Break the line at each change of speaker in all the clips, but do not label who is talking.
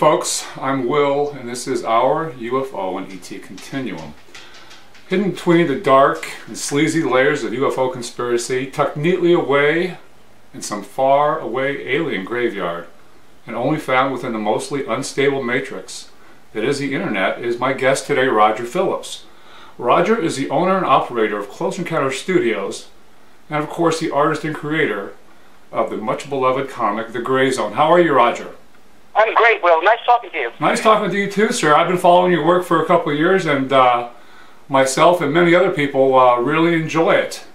folks, I'm Will, and this is Our UFO and ET Continuum. Hidden between the dark and sleazy layers of UFO conspiracy, tucked neatly away in some far away alien graveyard, and only found within the mostly unstable matrix that is the internet, is my guest today, Roger Phillips. Roger is the owner and operator of Close Encounter Studios, and of course the artist and creator of the much beloved comic, The Gray Zone. How are you, Roger?
I'm great, Will. Nice talking to you.
Nice talking to you too, sir. I've been following your work for a couple of years, and myself and many other people really enjoy it.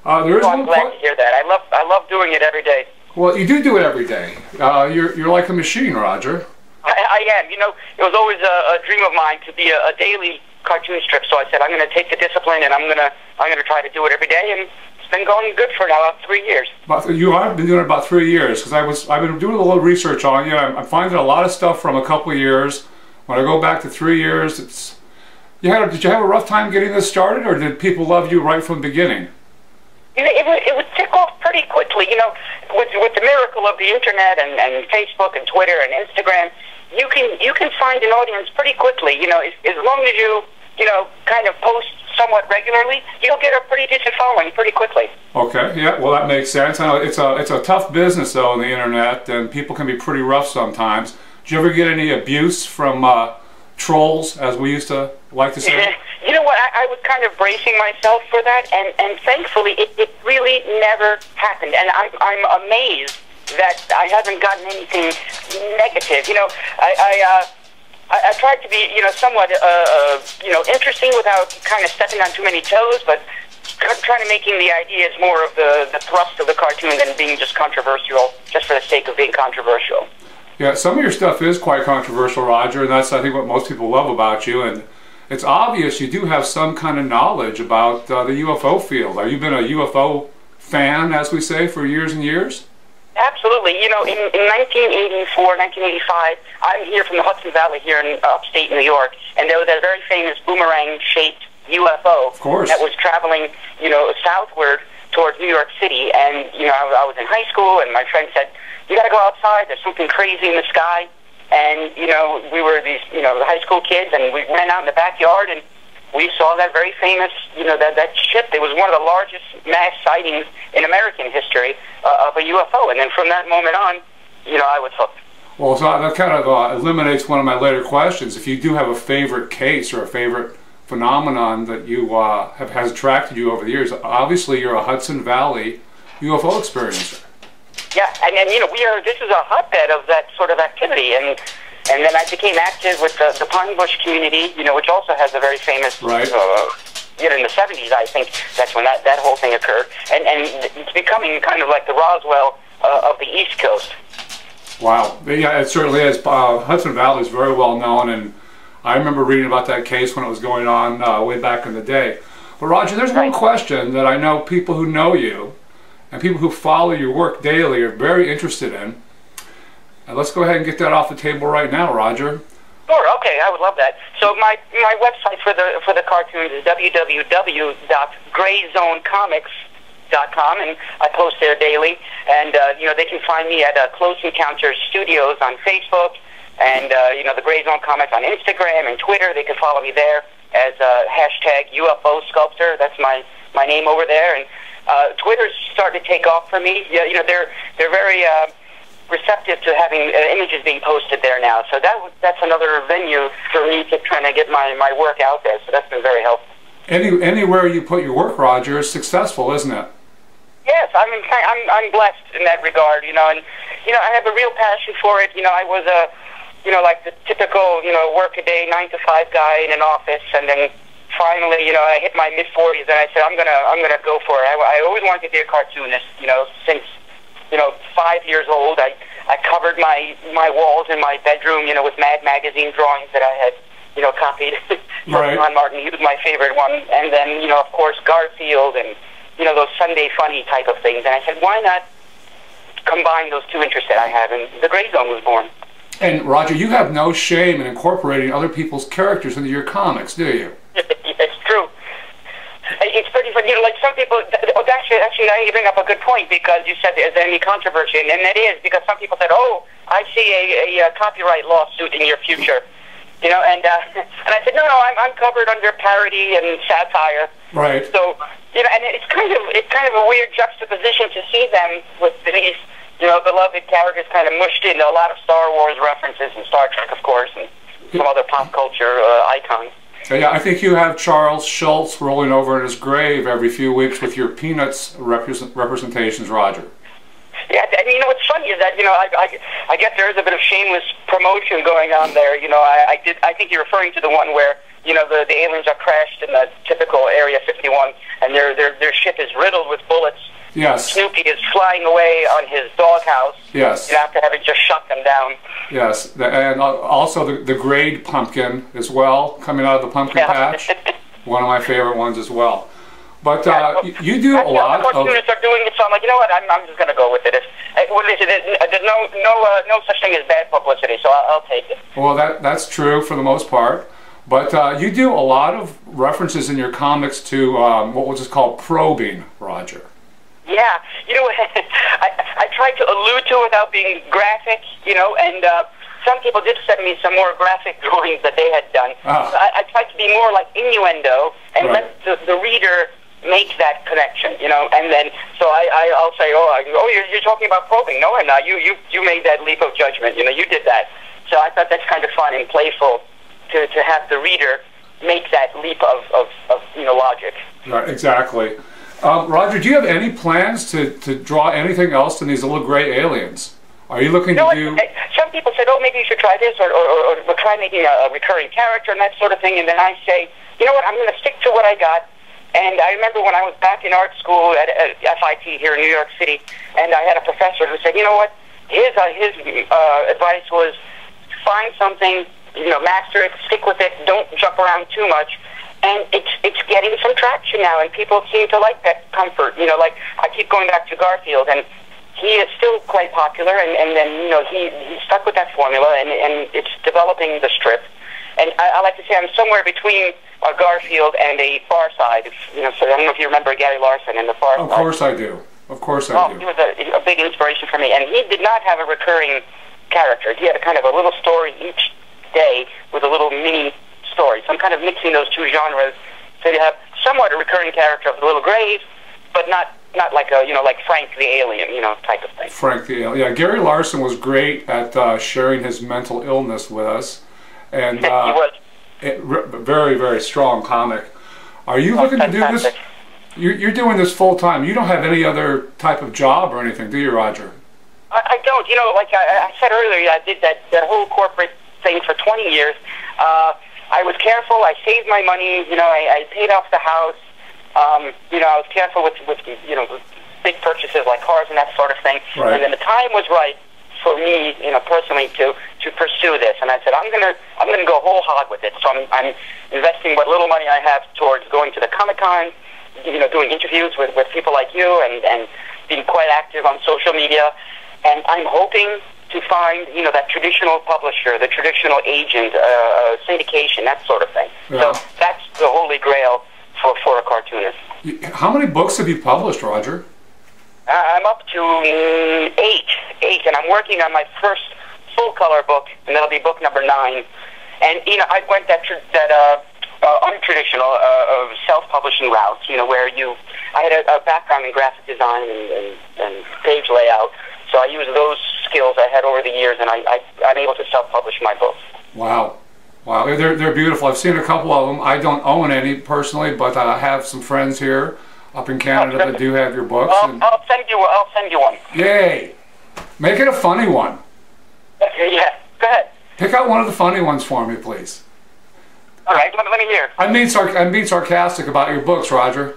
I'm
glad to hear that. I love doing it every day.
Well, you do it every day. You're like a machine, Roger.
I am. You know, it was always a dream of mine to be a daily cartoon strip. So I said I'm going to take the discipline, and I'm gonna try to do it every day. And it's been going good for now about 3 years.
You have been doing it about 3 years, because I've been doing a little research on you. I'm finding a lot of stuff from a couple of years. When I go back to 3 years, did you have a rough time getting this started, or did people love you right from the beginning?
You know, it would tick off pretty quickly. You know, with the miracle of the internet and Facebook and Twitter and Instagram, you can find an audience pretty quickly. You know, as long as you know, kind of post somewhat regularly, you'll get a pretty decent following pretty quickly.
Okay, yeah, well that makes sense. I know it's a tough business though on the internet, and people can be pretty rough sometimes. Did you ever get any abuse from trolls, as we used to like to say?
You know what, I was kind of bracing myself for that, and thankfully it really never happened, and I'm amazed that I haven't gotten anything negative. You know, I tried to be, you know, somewhat, you know, interesting without kind of stepping on too many toes, but trying to making the ideas more of the thrust of the cartoon than being just controversial, just for the sake of being controversial.
Yeah, some of your stuff is quite controversial, Roger, and that's, I think, what most people love about you. And it's obvious you do have some kind of knowledge about the UFO field. Have you been a UFO fan, as we say, for years and years?
Absolutely. You know, in 1984, 1985, I'm here from the Hudson Valley here in upstate New York, and there was a very famous boomerang-shaped UFO that was traveling, you know, southward towards New York City. And, you know, I was in high school, and my friend said, "You got to go outside. There's something crazy in the sky." And, you know, we were these, you know, the high school kids, and we ran out in the backyard, and we saw that very famous, you know, that ship. It was one of the largest mass sightings in American history of a UFO. And then from that moment on, you know, I was hooked.
Well, so that kind of eliminates one of my later questions. If you do have a favorite case or a favorite phenomenon that you has attracted you over the years, obviously you're a Hudson Valley UFO experiencer.
Yeah, and you know, this is a hotbed of that sort of activity, and then I became active with the Pine Bush community, you know, which also has a very famous,
right.
You know, in the 70s, I think that's when that whole thing occurred, and it's becoming kind of like the Roswell of the East Coast. Wow,
yeah, it certainly is. Hudson Valley is very well known, and I remember reading about that case when it was going on way back in the day. But Roger, there's one question that I know people who know you and people who follow your work daily are very interested in. And let's go ahead and get that off the table right now, Roger.
Sure, okay, I would love that. So my website for the cartoons is www.grayzonecomics.com, and I post there daily. And you know, they can find me at Close Encounter Studios on Facebook, and you know, the Gray Zone Comics on Instagram and Twitter. They can follow me there as hashtag UFO Sculptor. That's my name over there. And Twitter's starting to take off for me. Yeah, you know, they're very receptive to having images being posted there now. So that's another venue for me to try to get my work out there. So that's been very helpful.
Anywhere you put your work, Roger, is successful, isn't it?
Yes, I'm blessed in that regard. You know, and you know, I have a real passion for it. You know, I was you know, like the typical, you know, work-a-day 9-to-5 guy in an office, and then finally, you know, I hit my mid-40s, and I said, I'm gonna go for it. I always wanted to be a cartoonist. You know, since, you know, 5 years old, I covered my walls in my bedroom, you know, with Mad Magazine drawings that I had, you know, copied.
Right.
Ron Martin, he was my favorite one, and then, you know, of course, Garfield, and you know, those Sunday funny type of things. And I said, why not combine those two interests that I have? And the Gray Zone was born.
And Roger, you have no shame in incorporating other people's characters into your comics, do you?
It's true. It's pretty funny. You know, like some people, that's actually, now you bring up a good point, because you said, is there any controversy? And it is, because some people said, oh, I see a copyright lawsuit in your future. You know, and I said, no, I'm covered under parody and satire.
Right.
So, you know, and it's kind of a weird juxtaposition to see them with these, you know, beloved characters kind of mushed into a lot of Star Wars references and Star Trek, of course, and some other pop culture icons.
Yeah, I think you have Charles Schultz rolling over in his grave every few weeks with your Peanuts representations, Roger.
Yeah, and you know what's funny is that, you know, I guess there is a bit of shameless promotion going on there. You know, I think you're referring to the one where, you know, the aliens are crashed in the typical Area 51, and their ship is riddled with bullets.
Yes.
Snoopy is flying away on his doghouse.
Yes.
You know, after having just shut them down.
Yes, and also the Grade pumpkin as well, coming out of the pumpkin patch. One of my favorite ones as well. But you do a lot of...
cartoonists are doing it, so I'm like, you know what, I'm just going to go with it. There's no such thing as bad publicity, so I'll take it.
Well, that's true for the most part. But you do a lot of references in your comics to what we'll just call probing, Roger.
Yeah, you know, I tried to allude to it without being graphic, you know, and some people did send me some more graphic drawings that they had done. So I tried to be more like innuendo and let the reader make that connection, you know, and then so I'll say, you're talking about probing. No, I'm not. You made that leap of judgment. You know, you did that. So I thought that's kind of fun and playful to have the reader make that leap of you know, logic. Right,
exactly. Roger, do you have any plans to draw anything else than these little gray aliens? Are you looking to do...
Some people said, oh, maybe you should try this, or try making a recurring character and that sort of thing, and then I say, you know what, I'm going to stick to what I got. And I remember when I was back in art school at FIT here in New York City, and I had a professor who said, you know what, his advice was, find something, you know, master it, stick with it, don't jump around too much. And it's getting some traction now, and people seem to like that comfort. You know, like I keep going back to Garfield, and he is still quite popular, and then, you know, he stuck with that formula, and it's developing the strip. And I like to say I'm somewhere between a Garfield and a Far Side. You know, so I don't know if you remember Gary Larson in the Far Side.
Of course I do. Of course I do.
He was a big inspiration for me, and he did not have a recurring character. He had a kind of a little story each day with a little mini story. So I'm kind of mixing those two genres, so you have somewhat a recurring character of the little grave, but not like a, you know, like Frank the Alien, you know, type of thing.
Frank the Alien. Yeah, Gary Larson was great at sharing his mental illness with us, and
he was
very, very strong comic. Are you looking to do this? You're doing this full time. You don't have any other type of job or anything, do you, Roger?
I don't. You know, like I said earlier, I did that whole corporate thing for 20 years. I was careful. I saved my money. You know, I paid off the house. You know, I was careful with you know, big purchases like cars and that sort of thing.
Right.
And then the time was right for me, you know, personally to pursue this. And I said, I'm gonna go whole hog with it. So I'm investing what little money I have towards going to the Comic-Con, you know, doing interviews with people like you, and being quite active on social media. And I'm hoping to find, you know, that traditional publisher, the traditional agent, syndication, that sort of thing. Yeah. So that's the Holy Grail for a cartoonist.
How many books have you published, Roger?
I'm up to eight, and I'm working on my first full-color book, and that'll be book number 9. And, you know, I went that untraditional self-publishing route, you know, where I had a background in graphic design and page layout, so I used those skills I had over the years, and I'm able to self-publish my books.
Wow. Wow, they're beautiful. I've seen a couple of them. I don't own any personally, but I have some friends here up in Canada that do have your books.
I'll send you one.
Yay! Make it a funny one.
Okay, yeah, go ahead.
Pick out one of the funny ones for me, please.
All right, let me hear.
I'm being sarcastic about your books, Roger.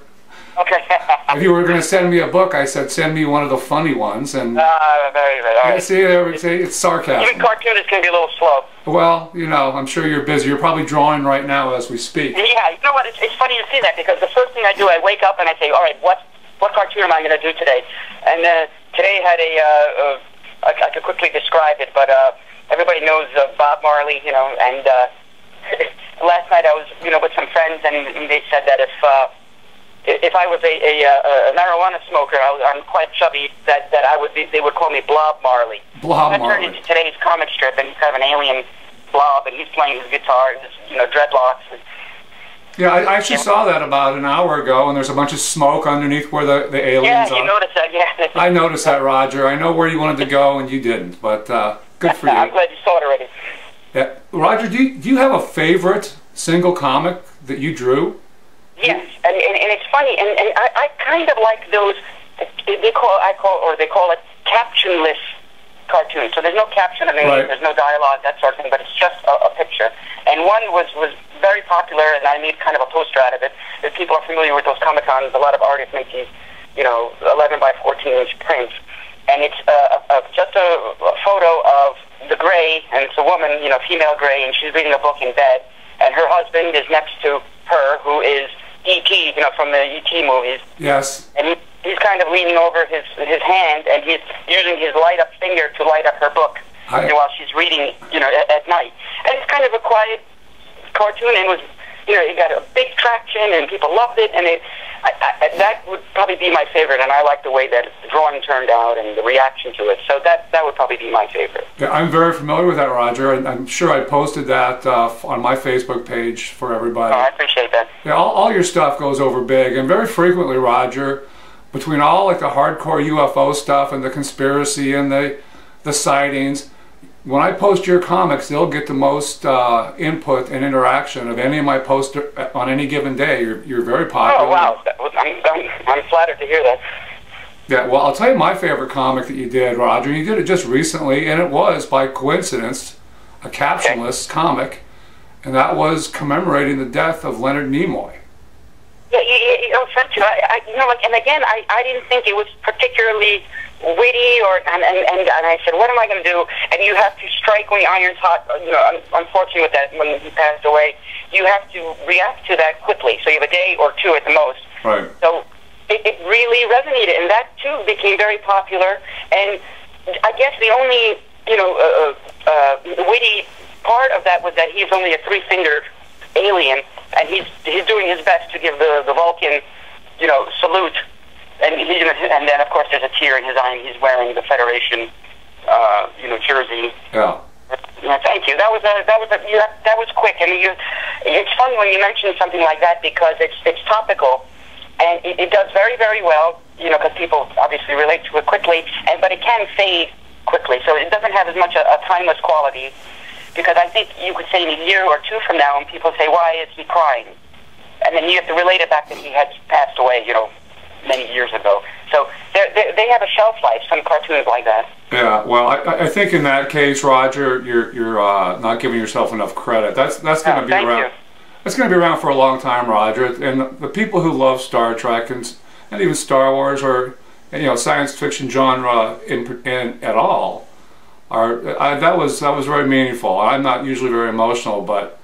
Okay.
If you were going to send me a book, I said send me one of the funny ones. And
very good. All right.
See, it's sarcasm.
Even cartoonists can be a little slow.
Well, you know, I'm sure you're busy. You're probably drawing right now as we speak.
Yeah, you know what? It's funny you see that, because the first thing I do, I wake up and I say, all right, what cartoon am I going to do today? And today had I could quickly describe it, but everybody knows Bob Marley, you know, and last night I was, you know, with some friends, and they said that if if I was a marijuana smoker, I'm quite chubby. That they would call me Blob Marley.
Blob Marley.
That turned into today's comic strip, and he's kind of an alien blob, and he's playing his guitar, and his, dreadlocks.
Yeah, I actually saw that about an hour ago, and there's a bunch of smoke underneath where the aliens are.
Yeah, you noticed that, yeah.
I noticed that, Roger. I know where you wanted to go, and you didn't, but good for you.
I'm glad you saw it already.
Yeah. Roger, do you have a favorite single comic that you drew?
Yes, and it's funny, and I kind of like those, they call it captionless cartoons. So there's no caption underneath, there's no dialogue, that sort of thing, but it's just a picture. And one was very popular, and I made kind of a poster out of it. If people are familiar with those Comic-Cons, a lot of artists make these, 11 by 14-inch prints. And it's just a photo of the gray, and it's a woman, female gray, and she's reading a book in bed. And her husband is next to her, who is E.T., from the E.T. movies.
Yes.
And he's kind of leaning over his hand, and he's using his light-up finger to light up her book while she's reading, at night. And it's kind of a quiet cartoon, and was, it got a big traction, and people loved it, and that would probably be my favorite, and I like the way that the drawing turned out and the reaction to it, so that would probably be my favorite. Yeah,
I'm very familiar with that, Roger, and I'm sure I posted that on my Facebook page for everybody.
Oh, I appreciate that.
Yeah, all your stuff goes over big, and very frequently, Roger, between all like the hardcore UFO stuff and the conspiracy and the sightings, when I post your comics, they'll get the most input and interaction of any of my posts on any given day. You're very popular.
Oh, wow. I'm flattered to hear that.
Yeah, well, I'll tell you my favorite comic that you did, Roger. You did it just recently, and it was, by coincidence, a captionless comic, and that was commemorating the death of Leonard Nimoy.
Yeah, thank you. And again, I didn't think it was particularly witty, and I said, what am I going to do? And you have to strike when the iron's hot. Unfortunately, with that, when he passed away, you have to react to that quickly. So you have a day or two at the most.
Right.
So it really resonated, and that too became very popular. And I guess the only witty part of that was that he's only a three-fingered alien, and he's doing his best to give the Vulcan, salute. And then of course there's a tear in his eye, and he's wearing the Federation, jersey.
Yeah.
Thank you. That was quick. I mean, it's funny when you mention something like that because it's topical, and it does very, very well. Because people obviously relate to it quickly, but it can fade quickly, so it doesn't have as much a timeless quality. Because I think you could say in a year or two from now, when people say, "Why is he crying?" and then you have to relate it back that he had passed away, many years ago. So they have a shelf life. Some cartoons like that.
Yeah, well, I think in that case, Roger, you're not giving yourself enough credit. That's going to be around. That's going to be around for a long time, Roger. And the people who love Star Trek and even Star Wars or science fiction genre at all that was very meaningful. I'm not usually very emotional, but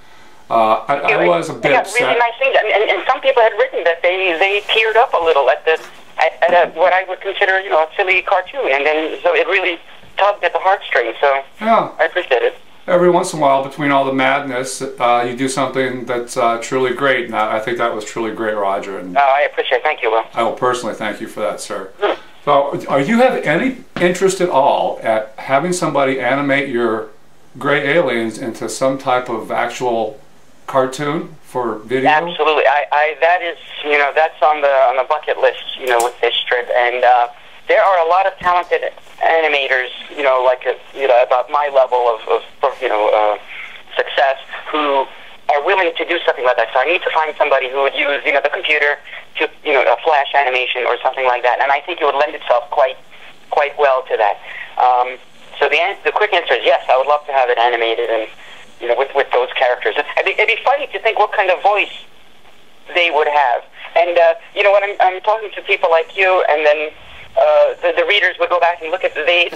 I was a bit upset.
Really nice things, and some people had written that they teared up a little at what I would consider a silly cartoon, and then so it really tugged at the heartstrings. So
yeah,
I appreciate it.
Every once in a while, between all the madness, you do something that's truly great, and I think that was truly great, Roger. And
I appreciate it. Thank you, Will.
I will personally thank you for that, sir. So, you have any interest at all at having somebody animate your gray aliens into some type of actual cartoon for video?
Absolutely. That is, that's on the bucket list, with this strip, and there are a lot of talented animators, about my level of success, who are willing to do something like that. So I need to find somebody who would use, the computer to, a flash animation or something like that. And I think it would lend itself quite well to that. So the quick answer is yes. I would love to have it animated and, with those characters. It'd be funny to think what kind of voice they would have. And when I'm talking to people like you, and then the readers would go back and look at they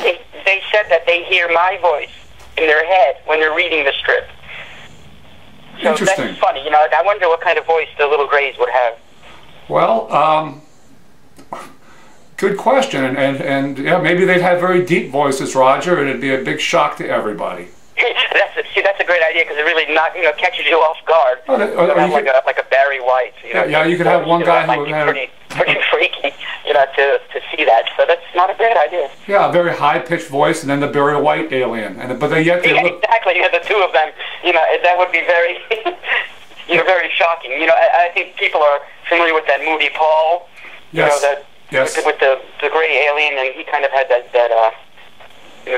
said that they hear my voice in their head when they're reading the strip. So
interesting.
That's funny. I wonder what kind of voice the little grays would have.
Well, good question, and yeah, maybe they'd have very deep voices, Roger, and it'd be a big shock to everybody.
that's a great idea, because it really catches you off guard.
Oh,
like a Barry White.
Yeah, you could have one guy who would have
pretty freaky, to see that. So that's not a bad idea.
Yeah, a very high-pitched voice, and then the Barry White alien, but they yet
exactly. You have the two of them. That would be very, very shocking. I think people are familiar with that movie Paul.
Yes.
With the gray alien, and he kind of had that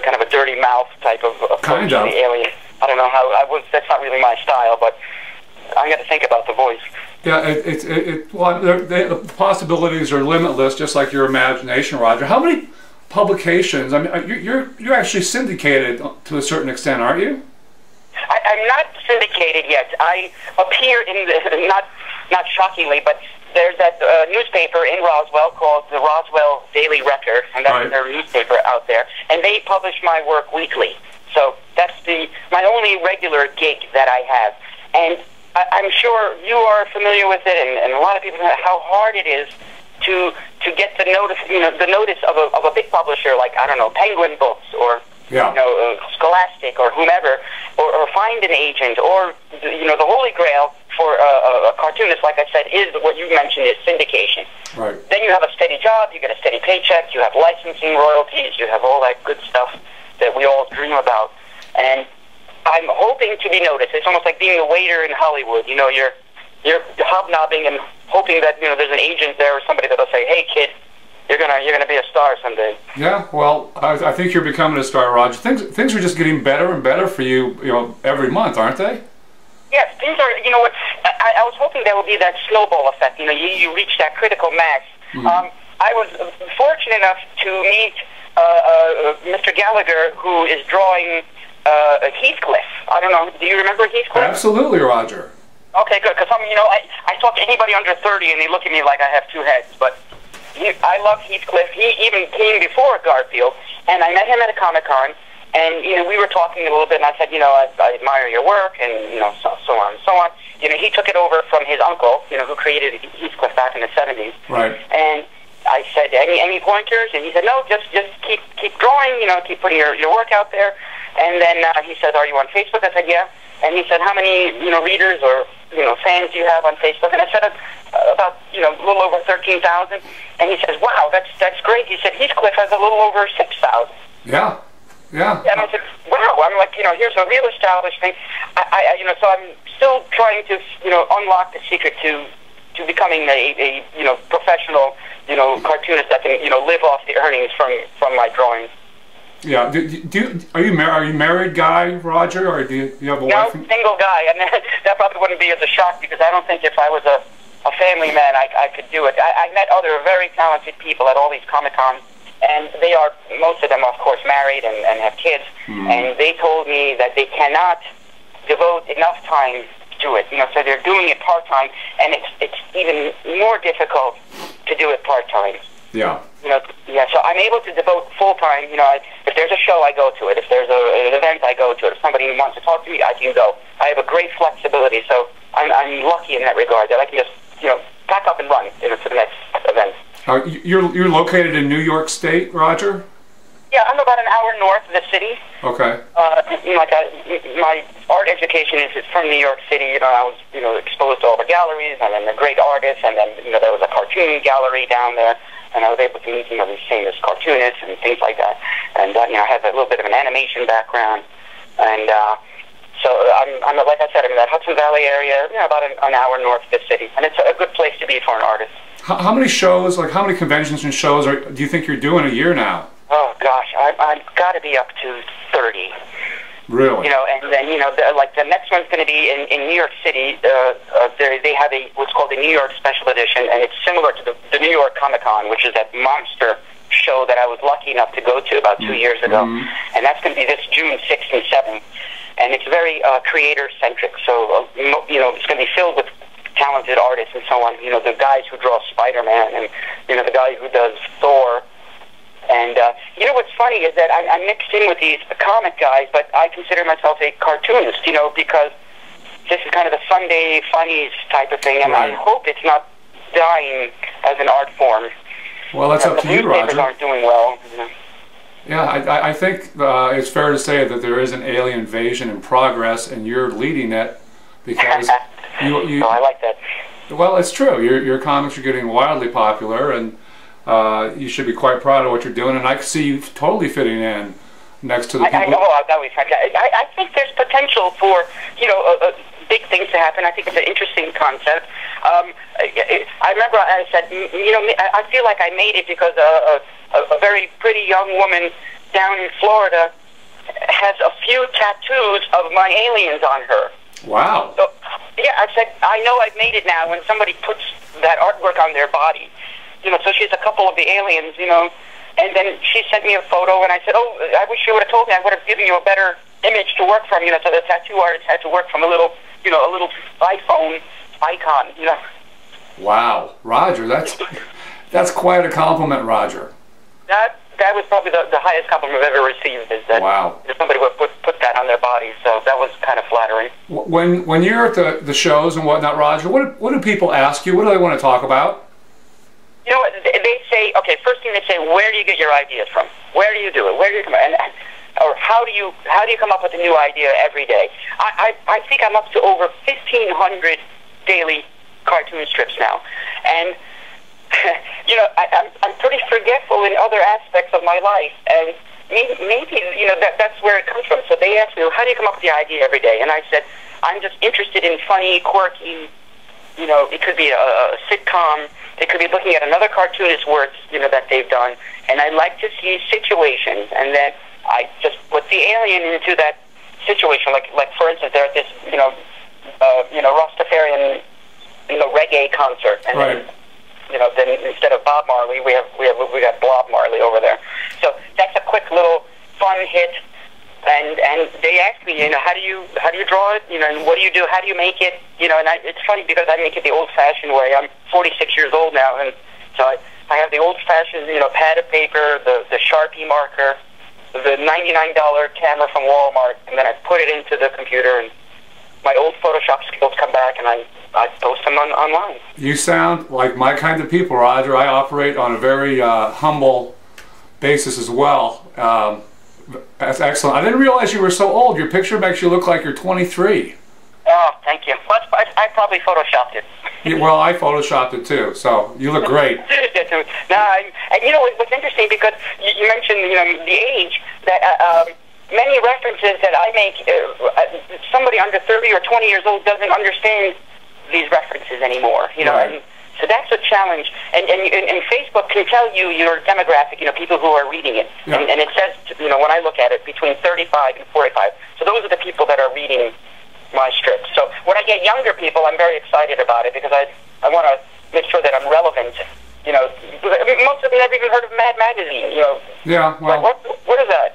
kind of a dirty mouth type of approach to the alien. I don't know how. That's not really my style, but I got to think about the voice.
Yeah, the possibilities are limitless, just like your imagination, Roger. How many publications? I mean, you're actually syndicated to a certain extent, aren't you?
I'm not syndicated yet. I appear in not shockingly, but there's that newspaper in Roswell called the Roswell Daily Record, and that's their newspaper out there, and they publish my work weekly. So that's my only regular gig that I have, and I'm sure you are familiar with it, and a lot of people know how hard it is to get the notice of a big publisher like, I don't know, Penguin Books or Scholastic or whomever, or find an agent, or the Holy Grail for a cartoonist, like I said, is what you mentioned, is syndication.
Right.
Then you have a steady job, you get a steady paycheck, you have licensing royalties, you have all that good stuff that we all dream about, and I'm hoping to be noticed. It's almost like being a waiter in Hollywood. You're hobnobbing and hoping that there's an agent there or somebody that'll say, "Hey, kid, you're gonna be a star someday." Yeah,
well, I think you're becoming a star, Roger. Things are just getting better and better for you, every month, aren't they?
Yes, things are. You know what? I was hoping there would be that snowball effect. You reach that critical mass. Mm-hmm. I was fortunate enough to meet Mr. Gallagher, who is drawing Heathcliff. I don't know. Do you remember Heathcliff?
Absolutely, Roger.
Okay, good. Because I talk to anybody under 30, and they look at me like I have two heads. But I love Heathcliff. He even came before Garfield, and I met him at a Comic-Con, and we were talking a little bit, and I said, I admire your work, and so on and so on. He took it over from his uncle, who created Heathcliff back in the 70s.
Right.
And I said, any pointers? And he said, no, just keep drawing, keep putting your work out there. And then he said, are you on Facebook? I said, yeah. And he said, how many readers or fans do you have on Facebook? And I said, about a little over 13,000. And he says, wow, that's great. He said, Heathcliff has a little over 6,000.
Yeah. Yeah.
And I said, wow. I'm like, here's a real established thing. So I'm still trying to unlock the secret to becoming a professional cartoonist that can live off the earnings from my drawings.
Yeah. Are you married guy, Roger, or do you have a wife?
No, single guy, and that probably wouldn't be as a shock, because I don't think if I was a family man I could do it. I met other very talented people at all these Comic-Cons, and they are, most of them, of course, married and have kids, and they told me that they cannot devote enough time to it. So they're doing it part-time, and it's even more difficult to do it part-time.
Yeah.
So I'm able to devote full-time. If there's a show, I go to it. If there's an event, I go to it. If somebody wants to talk to me, I can go. I have a great flexibility, so I'm lucky in that regard that I can just pack up and run to the next event.
You're located in New York State, Roger?
Yeah, I'm about an hour north of the city.
Okay.
My art education is from New York City. I was exposed to all the galleries, and then the great artists, and then there was a cartoon gallery down there, and I was able to meet these famous cartoonists and things like that. And I have a little bit of an animation background, and so I'm like I said, I'm in that Hudson Valley area, about an hour north of the city, and it's a good place to be for an artist.
How many shows, how many conventions and shows do you think you're doing a year now?
Oh gosh, I've got to be up to 30.
Really?
And then the next one's going to be in New York City. They have what's called a New York Special Edition, and it's similar to the New York Comic-Con, which is that monster show that I was lucky enough to go to about 2 years ago, and that's going to be this June 6th and 7th, and it's very creator-centric. So it's going to be filled with talented artists and so on. The guys who draw Spider-Man, and the guy who does Thor. And what's funny is that I'm mixed in with these comic guys, but I consider myself a cartoonist, because this is kind of the Sunday funnies type of thing, and I hope it's not dying as an art form.
Well, that's up to you, Roger.
The newspapers aren't doing well.
Yeah, I think it's fair to say that there is an alien invasion in progress, and you're leading it because you.
Oh, I like that.
Well, it's true. Your comics are getting wildly popular, and you should be quite proud of what you're doing. And I can see you totally fitting in next to the people.
I know. I think there's potential for big things to happen. I think it's an interesting concept. I remember I said, I feel like I made it because a very pretty young woman down in Florida has a few tattoos of my aliens on her.
Wow.
So, yeah, I said, I know I've made it now when somebody puts that artwork on their body. So she's a couple of the aliens, and then she sent me a photo, and I said, oh, I wish you would have told me. I would have given you a better image to work from, so the tattoo artist had to work from a little iPhone icon,
Wow, Roger, that's quite a compliment, Roger.
That was probably the highest compliment I've ever received, is that somebody would put that on their body, so that was kind of flattering.
When you're at the shows and whatnot, Roger, what do people ask you? What do they want to talk about?
They say, okay, first thing they say, where do you get your ideas from? Where do you do it? Where do you come and or how do you come up with a new idea every day? I think I'm up to over 1,500 daily cartoon strips now, and I'm pretty forgetful in other aspects of my life, and maybe that's where it comes from. So they asked me, well, how do you come up with the idea every day? And I said, I'm just interested in funny, quirky. It could be a sitcom. It could be looking at another cartoonist's works, that they've done, and I like to see situations, and then I just put the alien into that situation. Like for instance, they're at this, Rastafarian, reggae concert, and
right.
Then instead of Bob Marley, we got Blob Marley over there. So that's a quick little fun hit. And they asked me, how do you draw it? And what do you do? How do you make it? And it's funny because I make it the old-fashioned way. I'm 46 years old now, and so I have the old-fashioned, pad of paper, the Sharpie marker, the $99 camera from Walmart, and then I put it into the computer, and my old Photoshop skills come back, and I post them online. You
sound like my kind of people, Roger. I operate on a very humble basis as well. That's excellent. I didn't realize you were so old. Your picture makes you look like you're 23.
Oh, thank you. Well, I probably Photoshopped it.
Well, I Photoshopped it too, so you look great.
What's interesting, because you mentioned, the age, that many references that I make, somebody under 30 or 20 years old doesn't understand these references anymore,
Right.
And so that's a challenge, and Facebook can tell you your demographic, people who are reading it,
yeah.
and it says, when I look at it, between 35 and 45. So those are the people that are reading my strips. So when I get younger people, I'm very excited about it because I want to make sure that I'm relevant. Most of them never even heard of Mad Magazine.
Yeah. Well,
like, what is that?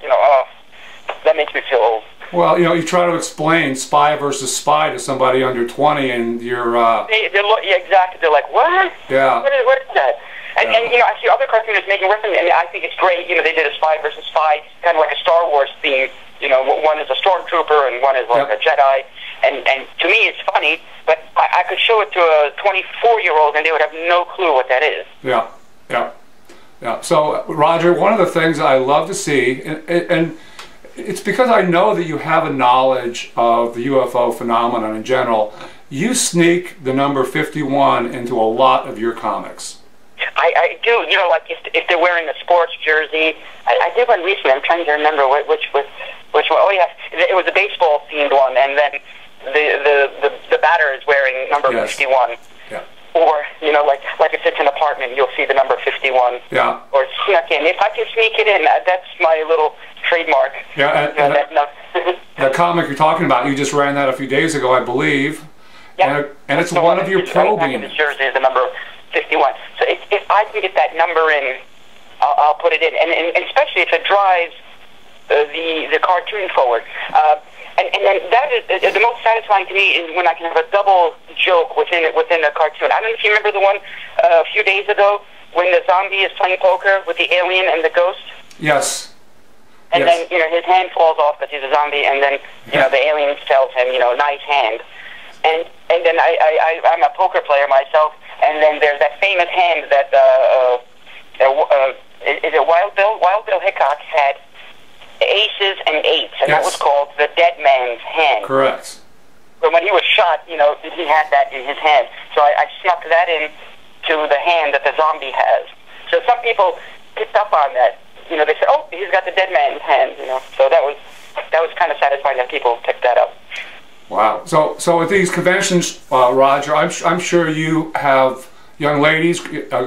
That makes me feel old.
Well, you try to explain spy versus spy to somebody under 20, and you're...
exactly. They're like, what?
Yeah.
What is that? And I see other cartoonists making references, and I think it's great. They did a spy versus spy, kind of like a Star Wars theme. One is a stormtrooper, and one is like a Jedi. And to me, it's funny, but I could show it to a 24-year-old, and they would have no clue what that is.
Yeah. So, Roger, one of the things I love to see, and it's because I know that you have a knowledge of the UFO phenomenon in general. You sneak the number 51 into a lot of your comics.
I do. Like if they're wearing a sports jersey. I did one recently. I'm trying to remember which one. Oh yeah, it was a baseball themed one, and then the batter is wearing number 51.
Yeah.
Or like if it's an apartment, you'll see the number 51.
Yeah.
Or snuck in. If I can sneak it in, that's my little trademark.
Yeah. The comic you're talking about, you just ran that a few days ago, I believe.
Yeah.
And it's one of your probing.
The jersey is the number 51. So if I can get that number in, I'll put it in, and especially if it drives the cartoon forward. And then that is the most satisfying to me is when I can have a double joke within a cartoon. I don't know if you remember the one a few days ago when the zombie is playing poker with the alien and the ghost.
Yes.
And then his hand falls off because he's a zombie, and then the alien tells him nice hand. And then I'm a poker player myself, and then there's that famous hand that is it Wild Bill? Wild Bill Hickok had aces and eights, and that was called the dead man's hand.
Correct.
But when he was shot, you know, he had that in his hand. So I snuck that in to the hand that the zombie has. So some people picked up on that. You know, they said, "Oh, he's got the dead man's hand." You know, so that was kind of satisfying that people picked that up.
Wow. So at these conventions, Roger, I'm sure you have young ladies,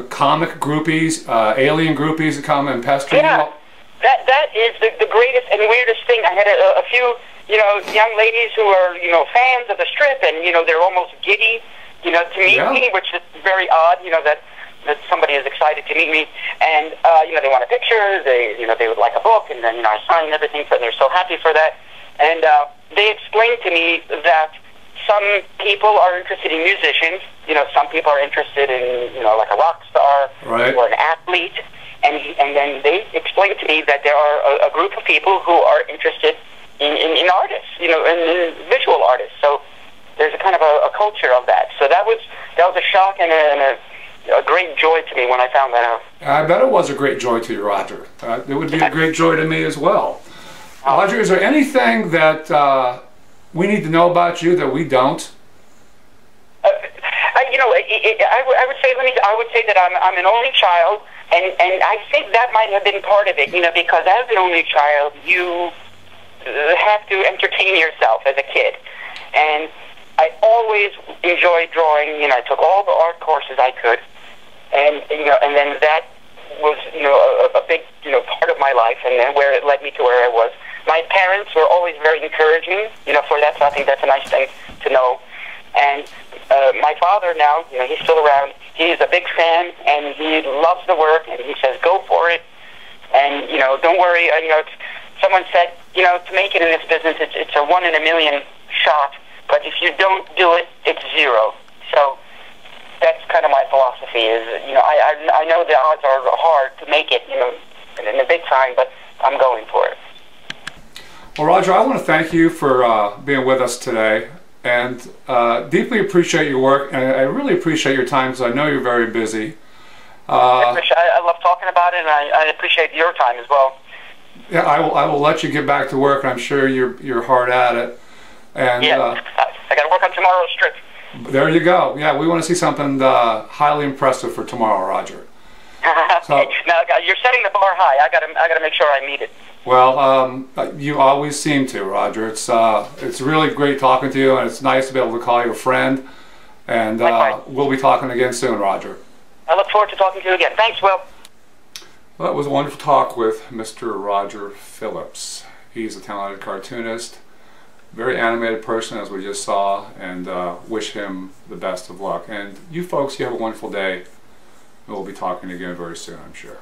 comic groupies, alien groupies that come and pester you.
Yeah, that is the greatest and weirdest thing. I had a few, you know, young ladies who are, you know, fans of the strip, and, you know, they're almost giddy, you know, to meet me, which is very odd, you know, that somebody is excited to meet me, and, you know, they want a picture, they would like a book, and then, you know, I sign everything for them. They're so happy for that, and they explained to me that some people are interested in musicians, you know, some people are interested in, you know, like a rock star, or an athlete, and then they explained to me that there are a group of people who are interested in artists, you know, in visual artists. So there's a kind of a culture of that. So that was a shock and a great joy to me when I found that out.
I bet it was a great joy to you, Roger. It would be a great joy to me as well. Roger, is there anything that we need to know about you that we don't?
You know, I would say that I'm an only child, and I think that might have been part of it. You know, because as an only child, you have to entertain yourself as a kid, and I always enjoyed drawing. You know, I took all the art courses I could, and you know, and then that was, you know, a big, you know, part of my life, and then where it led me to where I was. My parents were always very encouraging, you know, for that. So I think that's a nice thing to know. And my father now, you know, he's still around. He's a big fan, and he loves the work, and he says, "Go for it." And, you know, don't worry. You know, someone said, you know, to make it in this business, it's a 1 in a million shot. But if you don't do it, it's zero. So that's kind of my philosophy. Is, you know, I know the odds are hard to make it, you know, in the big time, but I'm going for it.
Well, Roger, I want to thank you for being with us today, and deeply appreciate your work, and I really appreciate your time, because I know you're very busy.
I love talking about it, and I appreciate your time as well.
Yeah, I will let you get back to work. I'm sure you're hard at it. And
yeah, I got to work on tomorrow's strip.
There you go. Yeah, we want to see something highly impressive for tomorrow, Roger.
So, now you're setting the bar high. I got to make sure I meet it.
Well, you always seem to, Roger. It's really great talking to you, and it's nice to be able to call you a friend. And we'll be talking again soon, Roger.
I look forward to talking to you again. Thanks, Will.
Well, that was a wonderful talk with Mr. Roger Phillips. He's a talented cartoonist, very animated person, as we just saw, and wish him the best of luck. And you folks, you have a wonderful day. We'll be talking again very soon, I'm sure.